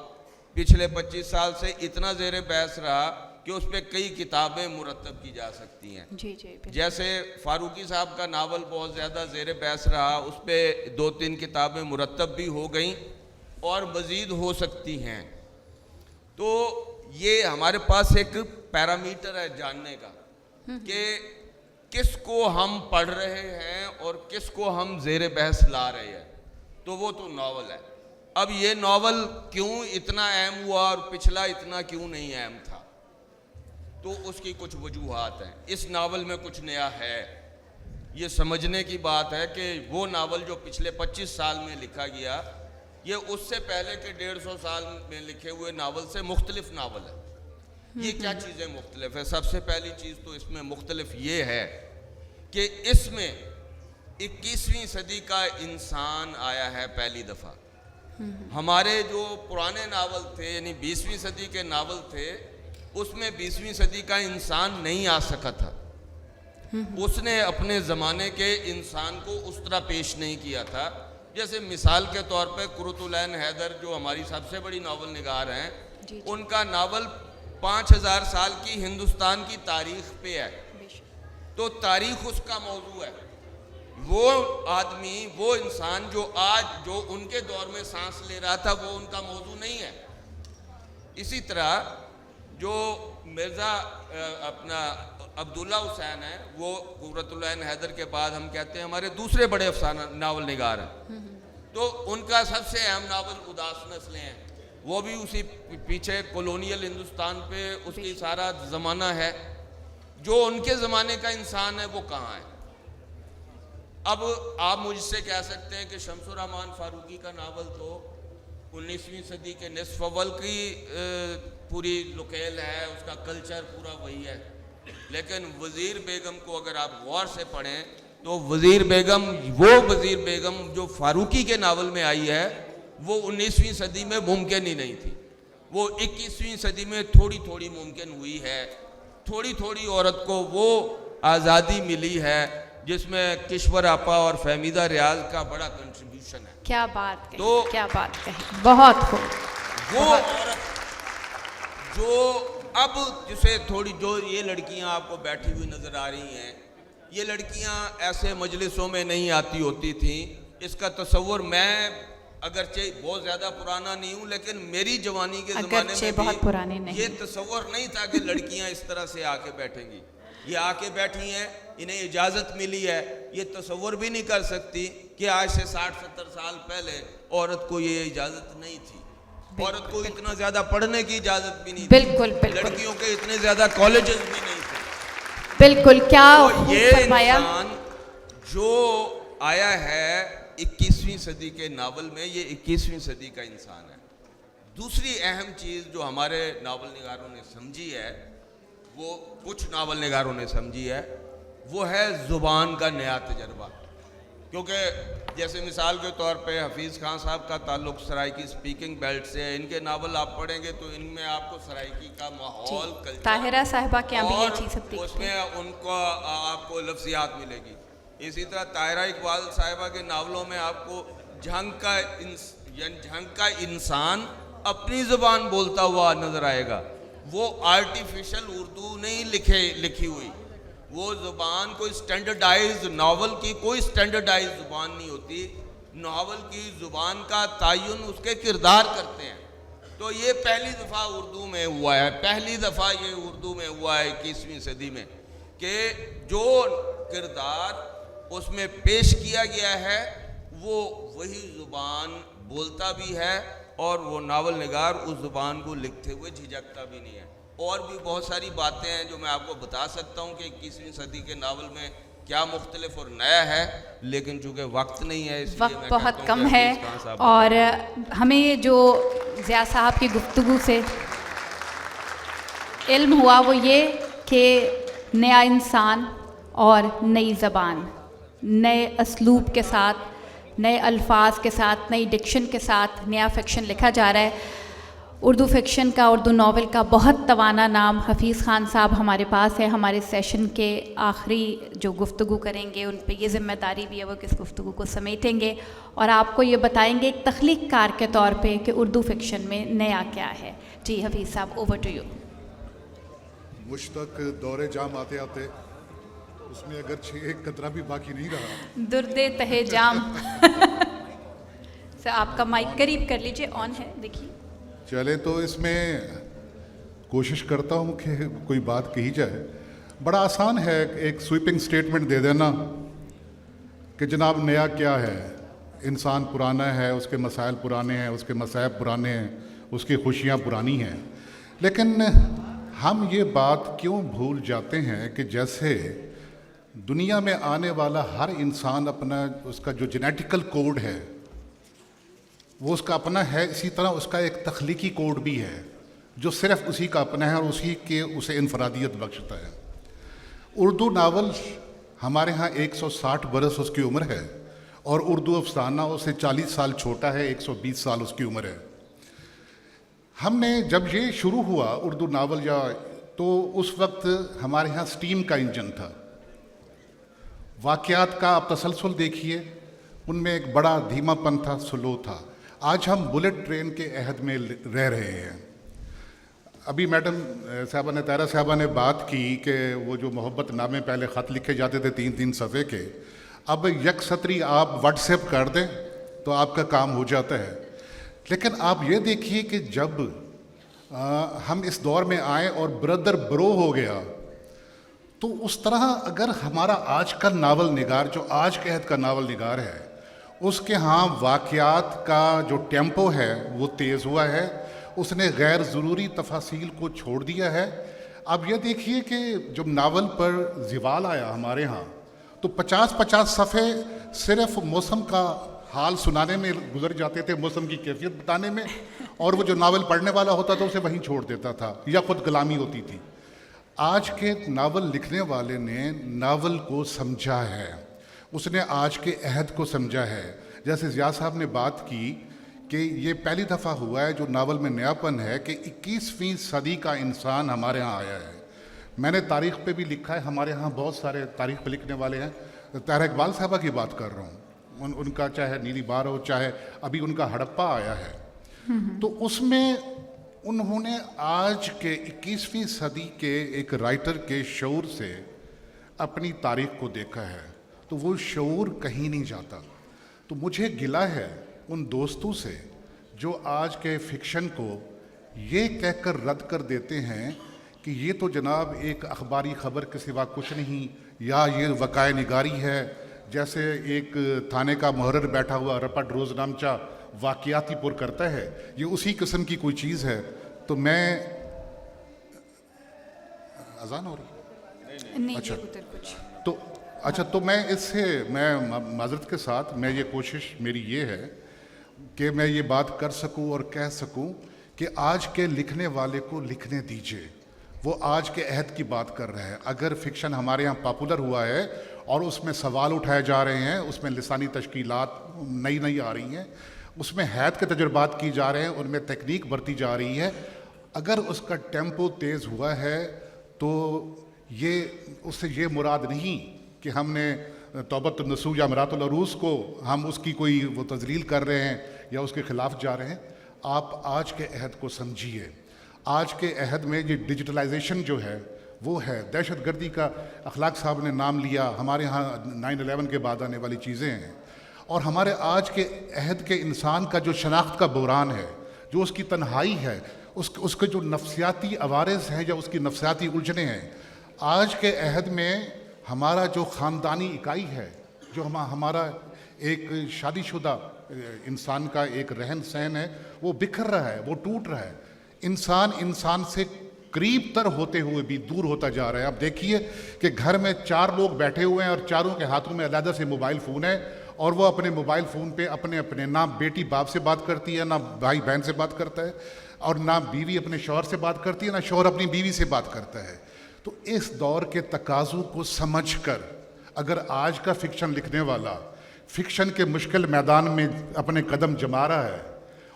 پچھلے 25 سال سے اتنا زیر بحث رہا کہ اس پہ کئی کتابیں مرتب کی جا سکتی ہیں. جی جی بالکل. جیسے فاروقی صاحب کا ناول بہت زیادہ زیر بحث رہا، اس پہ 2-3 کتابیں مرتب بھی ہو گئیں اور مزید ہو سکتی ہیں. تو یہ ہمارے پاس ایک پیرامیٹر ہے جاننے کا کہ کس کو ہم پڑھ رہے ہیں اور کس کو ہم زیر بحث لا رہے ہیں. تو وہ تو ناول ہے. اب یہ ناول کیوں اتنا اہم ہوا اور پچھلا اتنا کیوں نہیں اہم تھا، تو اس کی کچھ وجوہات ہیں. اس ناول میں کچھ نیا ہے، یہ سمجھنے کی بات ہے کہ وہ ناول جو پچھلے 25 سال میں لکھا گیا یہ اس سے پہلے کے 150 سال میں لکھے ہوئے ناول سے مختلف ناول ہے. یہ کیا چیزیں مختلف ہے؟ سب سے پہلی چیز تو اس میں مختلف یہ ہے کہ اس میں 21ویں صدی کا انسان آیا ہے پہلی دفعہ. ہمارے جو پرانے ناول تھے یعنی 20ویں صدی کے ناول تھے، اس میں 20ویں صدی کا انسان نہیں آ سکا تھا. اس نے اپنے زمانے کے انسان کو اس طرح پیش نہیں کیا تھا. جیسے مثال کے طور پہ قرۃ العین حیدر جو ہماری سب سے بڑی ناول نگار ہیں، ان کا ناول 5000 سال کی ہندوستان کی تاریخ پہ ہے. تو تاریخ اس کا موضوع ہے. وہ آدمی، وہ انسان جو آج جو ان کے دور میں سانس لے رہا تھا وہ ان کا موضوع نہیں ہے. اسی طرح جو مرزا اپنا عبداللہ حسین ہے، وہ قرۃ العین حیدر کے بعد ہم کہتے ہیں ہمارے دوسرے بڑے افسانہ ناول نگار ہیں. تو ان کا سب سے اہم ناول اداس نسلیں ہیں. وہ بھی اسی پیچھے کولونیل ہندوستان پہ اس کی سارا زمانہ ہے. جو ان کے زمانے کا انسان ہے وہ کہاں ہے؟ اب آپ مجھ سے کہہ سکتے ہیں کہ شمس الرحمن فاروقی کا ناول تو 19ویں صدی کے نصف اول کی پوری لکیل ہے، اس کا کلچر پورا وہی ہے. لیکن وزیر بیگم کو اگر آپ غور سے پڑھیں تو وزیر بیگم، وہ وزیر بیگم جو فاروقی کے ناول میں آئی ہے، وہ 19ویں صدی میں ممکن ہی نہیں تھی. وہ 21ویں صدی میں تھوڑی تھوڑی ممکن ہوئی ہے. تھوڑی تھوڑی عورت کو وہ آزادی ملی ہے جس میں کشور آپا اور فہمیدہ ریاض کا بڑا کنٹریبیوشن ہے. کیا بات کہی، تو کیا بات کہی، بہت خوب. وہ عورت جو اب جسے تھوڑی، جو یہ لڑکیاں آپ کو بیٹھی ہوئی نظر آ رہی ہیں، یہ لڑکیاں ایسے مجلسوں میں نہیں آتی ہوتی تھیں. اس کا تصور، میں اگرچہ بہت زیادہ پرانا نہیں ہوں لیکن میری جوانی کے زمانے میں بہت پرانی نہیں، یہ تصور نہیں تھا کہ لڑکیاں اس طرح سے آ کے بیٹھیں گی. یہ آ کے بیٹھی ہیں، انہیں اجازت ملی ہے. یہ تصور بھی نہیں کر سکتی کہ آج سے 60-70 سال پہلے عورت کو یہ اجازت نہیں تھی. عورت کو اتنا زیادہ پڑھنے کی اجازت بھی نہیں تھی. بالکل بالکل. لڑکیوں کے اتنے زیادہ کالجز بھی نہیں تھے. بالکل. کیا تو یہ انسان جو آیا ہے 21ویں صدی کے ناول میں، یہ 21ویں صدی کا انسان ہے. دوسری اہم چیز جو ہمارے ناول نگاروں نے سمجھی ہے، وہ کچھ ناول نگاروں نے سمجھی ہے، وہ ہے زبان کا نیا تجربہ. کیونکہ جیسے مثال کے طور پہ حفیظ خان صاحب کا تعلق سرائیکی اسپیکنگ بیلٹ سے ہے. ان کے ناول آپ پڑھیں گے تو ان میں آپ کو سرائیکی کا ماحول، کلچر، طاہرہ صاحبہ کے بھی یہ اور چیز سب اس میں ان کو آپ کو لفظیات ملے گی. اسی طرح طاہرہ اقبال صاحبہ کے ناولوں میں آپ کو جھنگ کا انسان اپنی زبان بولتا ہوا نظر آئے گا. وہ آرٹیفیشل اردو نہیں لکھی ہوئی. وہ زبان کوئی سٹینڈرڈائز، ناول کی کوئی سٹینڈرڈائز زبان نہیں ہوتی. ناول کی زبان کا تعین اس کے کردار کرتے ہیں. تو یہ پہلی دفعہ اردو میں ہوا ہے، پہلی دفعہ یہ اردو میں ہوا ہے 21ویں صدی میں، کہ جو کردار اس میں پیش کیا گیا ہے وہ وہی زبان بولتا بھی ہے اور وہ ناول نگار اس زبان کو لکھتے ہوئے جھجکتا بھی نہیں ہے. اور بھی بہت ساری باتیں ہیں جو میں آپ کو بتا سکتا ہوں کہ 21ویں صدی کے ناول میں کیا مختلف اور نیا ہے، لیکن چونکہ وقت نہیں ہے اس لیے وقت بہت کم ہے. اور ہمیں جو ضیاء صاحب کی گفتگو سے علم ہوا وہ یہ کہ نیا انسان اور نئی زبان، نئے اسلوب کے ساتھ، نئے الفاظ کے ساتھ، نئی ڈکشن کے ساتھ نیا فکشن لکھا جا رہا ہے۔ اردو فکشن کا، اردو ناول کا بہت توانا نام حفیظ خان صاحب ہمارے پاس ہے۔ ہمارے سیشن کے آخری جو گفتگو کریں گے ان پہ یہ ذمہ داری بھی ہے وہ کس گفتگو کو سمیٹیں گے اور آپ کو یہ بتائیں گے ایک تخلیق کار کے طور پہ کہ اردو فکشن میں نیا کیا ہے۔ جی حفیظ صاحب، اوور ٹو یو۔ مجھ تک دور جام آتے آتے اس میں اگرچہ ایک قطرہ بھی باقی نہیں رہا۔ درد تہ جام سر آپ کا مائک قریب کر لیجئے، آن ہے دیکھیے۔ چلے تو اس میں کوشش کرتا ہوں کہ کوئی بات کہی جائے۔ بڑا آسان ہے ایک سویپنگ سٹیٹمنٹ دے دینا کہ جناب نیا کیا ہے، انسان پرانا ہے، اس کے مسائل پرانے ہیں، اس کے مصائب پرانے ہیں، اس کی خوشیاں پرانی ہیں۔ لیکن ہم یہ بات کیوں بھول جاتے ہیں کہ جیسے دنیا میں آنے والا ہر انسان اپنا اس کا جو جینیٹیکل کوڈ ہے وہ اس کا اپنا ہے، اسی طرح اس کا ایک تخلیقی کوڈ بھی ہے جو صرف اسی کا اپنا ہے اور اسی کے اسے انفرادیت بخشتا ہے۔ اردو ناول ہمارے ہاں 160 برس اس کی عمر ہے اور اردو افسانہ اس سے 40 سال چھوٹا ہے، 120 سال اس کی عمر ہے۔ ہم نے جب یہ شروع ہوا اردو ناول تو اس وقت ہمارے ہاں سٹیم کا انجن تھا۔ واقعات کا آپ تسلسل دیکھیے، ان میں ایک بڑا دھیما پن تھا، سلو تھا۔ آج ہم بلٹ ٹرین کے عہد میں رہ رہے ہیں۔ ابھی میڈم صاحبہ نے، طاہرہ صاحبہ نے بات کی کہ وہ جو محبت نامے پہلے خط لکھے جاتے تھے 3 صفحے کے، اب یک سطری آپ واٹس ایپ کر دیں تو آپ کا کام ہو جاتا ہے۔ لیکن آپ یہ دیکھیے کہ جب ہم اس دور میں آئے اور بردر برو ہو گیا تو اس طرح اگر ہمارا آج کا ناول نگار جو آج کے عہد کا ناول نگار ہے اس کے ہاں واقعات کا جو ٹیمپو ہے وہ تیز ہوا ہے، اس نے غیر ضروری تفاصیل کو چھوڑ دیا ہے۔ اب یہ دیکھیے کہ جب ناول پر زوال آیا ہمارے ہاں تو 50 صفحے صرف موسم کا حال سنانے میں گزر جاتے تھے، موسم کی کیفیت بتانے میں، اور وہ جو ناول پڑھنے والا ہوتا تھا اسے وہیں چھوڑ دیتا تھا یا خود غلامی ہوتی تھی۔ آج کے ناول لکھنے والے نے ناول کو سمجھا ہے، اس نے آج کے عہد کو سمجھا ہے۔ جیسے ضیاء صاحب نے بات کی کہ یہ پہلی دفعہ ہوا ہے جو ناول میں نیا پن ہے کہ 21ویں صدی کا انسان ہمارے ہاں آیا ہے۔ میں نے تاریخ پہ بھی لکھا ہے، ہمارے ہاں بہت سارے تاریخ پہ لکھنے والے ہیں۔ طاہرہ اقبال صاحبہ کی بات کر رہا ہوں، ان کا چاہے نیلی بار ہو، چاہے ابھی ان کا ہڑپا آیا ہے، تو اس میں انہوں نے آج کے 21ویں صدی کے ایک رائٹر کے شعور سے اپنی تاریخ کو دیکھا ہے، تو وہ شعور کہیں نہیں جاتا۔ تو مجھے گلہ ہے ان دوستوں سے جو آج کے فکشن کو یہ کہہ کر رد کر دیتے ہیں کہ یہ تو جناب ایک اخباری خبر کے سوا کچھ نہیں، یا یہ وقائع نگاری ہے، جیسے ایک تھانے کا محرر بیٹھا ہوا رپٹ روز نامچہ واقعاتی پر کرتا ہے، یہ اسی قسم کی کوئی چیز ہے۔ تو میں اذان ہو رہی نہیں اچھا ادھر کچھ تو میں اس سے میں معذرت کے ساتھ میں یہ کوشش میری یہ ہے کہ میں یہ بات کر سکوں اور کہہ سکوں کہ آج کے لکھنے والے کو لکھنے دیجئے، وہ آج کے عہد کی بات کر رہا ہے۔ اگر فکشن ہمارے یہاں پاپولر ہوا ہے اور اس میں سوال اٹھائے جا رہے ہیں، اس میں لسانی تشکیلات نئی آ رہی ہیں، اس میں حید کے تجربات کی جا رہے ہیں، ان میں تکنیک برتی جا رہی ہے، اگر اس کا ٹیمپو تیز ہوا ہے تو یہ اس سے یہ مراد نہیں کہ ہم نے توبۃ النسوء یا امرات العروس کو ہم اس کی کوئی وہ تذلیل کر رہے ہیں یا اس کے خلاف جا رہے ہیں۔ آپ آج کے عہد کو سمجھیے۔ آج کے عہد میں یہ ڈیجیٹلائزیشن جو ہے وہ ہے، دہشت گردی کا اخلاق صاحب نے نام لیا، ہمارے ہاں 9/11 کے بعد آنے والی چیزیں ہیں، اور ہمارے آج کے عہد کے انسان کا جو شناخت کا بحران ہے، جو اس کی تنہائی ہے، اس کے جو نفسیاتی عوارض ہیں یا اس کی نفسیاتی الجھنیں ہیں، آج کے عہد میں ہمارا جو خاندانی اکائی ہے، جو ہمارا ایک شادی شدہ انسان کا ایک رہن سہن ہے، وہ بکھر رہا ہے، وہ ٹوٹ رہا ہے۔ انسان سے قریب تر ہوتے ہوئے بھی دور ہوتا جا رہا ہے۔ اب دیکھیے کہ گھر میں 4 لوگ بیٹھے ہوئے ہیں اور چاروں کے ہاتھوں میں علیحدہ سے موبائل فون ہے، اور وہ اپنے موبائل فون پہ اپنے نہ بیٹی باپ سے بات کرتی ہے، نہ بھائی بہن سے بات کرتا ہے، اور نہ بیوی اپنے شوہر سے بات کرتی ہے، نہ شوہر اپنی بیوی سے بات کرتا ہے. تو اس دور کے تقاضوں کو سمجھ کر اگر آج کا فکشن لکھنے والا فکشن کے مشکل میدان میں اپنے قدم جما رہا ہے،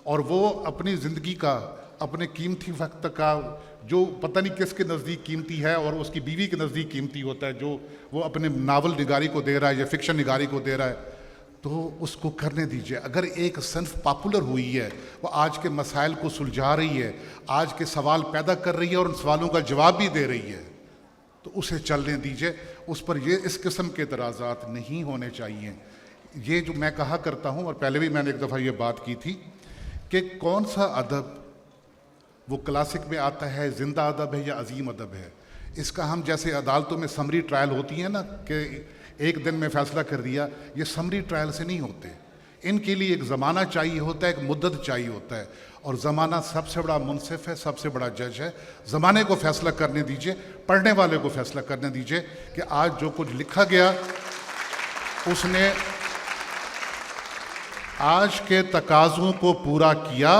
اور وہ اپنی زندگی کا، اپنے قیمتی وقت کا، جو پتہ نہیں کس کے نزدیک قیمتی ہے اور اس کی بیوی کے نزدیک قیمتی ہوتا ہے، جو وہ اپنے ناول نگاری کو دے رہا ہے یا فکشن نگاری کو دے رہا ہے، تو اس کو کرنے دیجئے. اگر ایک صنف پاپولر ہوئی ہے، وہ آج کے مسائل کو سلجھا رہی ہے، آج کے سوال پیدا کر رہی ہے اور ان سوالوں کا جواب بھی دے رہی ہے، تو اسے چلنے دیجئے. اس پر یہ اس قسم کے اعتراضات نہیں ہونے چاہیے. یہ جو میں کہا کرتا ہوں، اور پہلے بھی میں نے ایک دفعہ یہ بات کی تھی، کہ کون سا ادب وہ کلاسک میں آتا ہے، زندہ ادب ہے یا عظیم ادب ہے. اس کا ہم جیسے عدالتوں میں سمری ٹرائل ہوتی ہیں نا، کہ ایک دن میں فیصلہ کر دیا، یہ سمری ٹرائل سے نہیں ہوتے. ان کے لیے ایک زمانہ چاہیے ہوتا ہے، ایک مدت چاہیے ہوتا ہے، اور زمانہ سب سے بڑا منصف ہے، سب سے بڑا جج ہے. زمانے کو فیصلہ کرنے دیجئے، پڑھنے والے کو فیصلہ کرنے دیجئے کہ آج جو کچھ لکھا گیا اس نے آج کے تقاضوں کو پورا کیا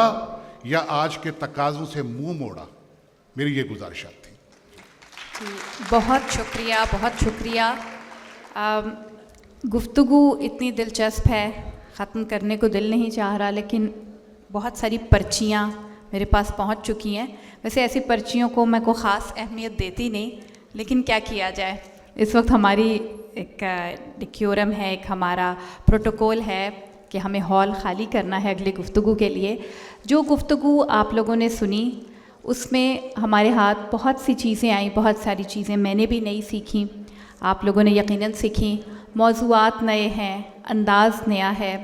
یا آج کے تقاضوں سے منہ موڑا. میری یہ گزارشات تھی. جی بہت شکریہ، بہت شکریہ. گفتگو اتنی دلچسپ ہے، ختم کرنے کو دل نہیں چاہ رہا، لیکن بہت ساری پرچیاں میرے پاس پہنچ چکی ہیں. ویسے ایسی پرچیوں کو میں کوئی خاص اہمیت دیتی نہیں، لیکن کیا کیا جائے، اس وقت ہماری ایک ڈیکیورم ہے، ایک ہمارا پروٹوکول ہے کہ ہمیں ہال خالی کرنا ہے اگلی گفتگو کے لیے. جو گفتگو آپ لوگوں نے سنی اس میں ہمارے ہاتھ بہت سی چیزیں آئیں، بہت ساری چیزیں میں نے بھی نئی سیکھیں، آپ لوگوں نے یقیناً سیکھیں. موضوعات نئے ہیں، انداز نیا ہے،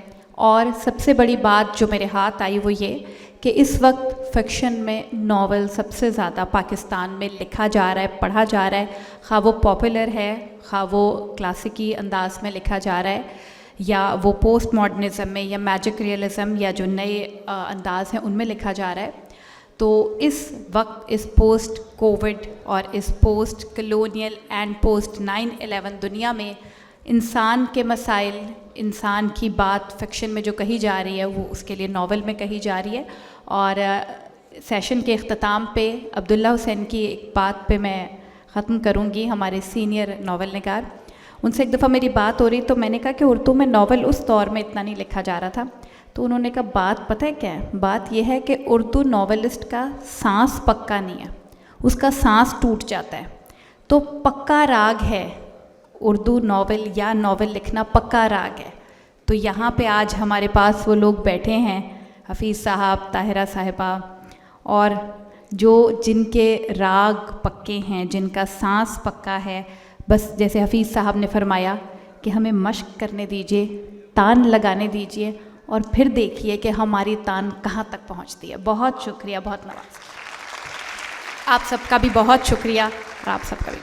اور سب سے بڑی بات جو میرے ہاتھ آئی وہ یہ کہ اس وقت فکشن میں ناول سب سے زیادہ پاکستان میں لکھا جا رہا ہے، پڑھا جا رہا ہے، خواہ وہ پاپولر ہے، خواہ وہ کلاسیکی انداز میں لکھا جا رہا ہے، یا وہ پوسٹ ماڈرنزم میں، یا میجک ریئلزم، یا جو نئے انداز ہیں ان میں لکھا جا رہا ہے. تو اس وقت، اس پوسٹ کووڈ اور اس پوسٹ کلونیل اینڈ پوسٹ 9/11 دنیا میں انسان کے مسائل، انسان کی بات فکشن میں جو کہی جا رہی ہے وہ اس کے لیے ناول میں کہی جا رہی ہے. اور سیشن کے اختتام پہ عبداللہ حسین کی ایک بات پہ میں ختم کروں گی، ہمارے سینئر ناول نگار. ان سے ایک دفعہ میری بات ہو رہی تو میں نے کہا کہ اردو میں ناول اس دور میں اتنا نہیں لکھا جا رہا تھا. تو انہوں نے کہا بات پتہ ہے کیا ہے، بات یہ ہے کہ اردو ناولسٹ کا سانس پکا نہیں ہے، اس کا سانس ٹوٹ جاتا ہے. تو پکا راگ ہے اردو ناول یا ناول لکھنا، پکا راگ ہے. تو یہاں پہ آج ہمارے پاس وہ لوگ بیٹھے ہیں، حفیظ صاحب، طاہرہ صاحبہ، اور جن کے راگ پکے ہیں، جن کا سانس پکا ہے. بس جیسے حفیظ صاحب نے فرمایا کہ ہمیں مشق کرنے دیجئے، تان لگانے دیجئے، اور پھر دیکھیے کہ ہماری تان کہاں تک پہنچتی ہے. بہت شکریہ، بہت نواز. آپ سب کا بھی بہت شکریہ، اور آپ سب کا بھی.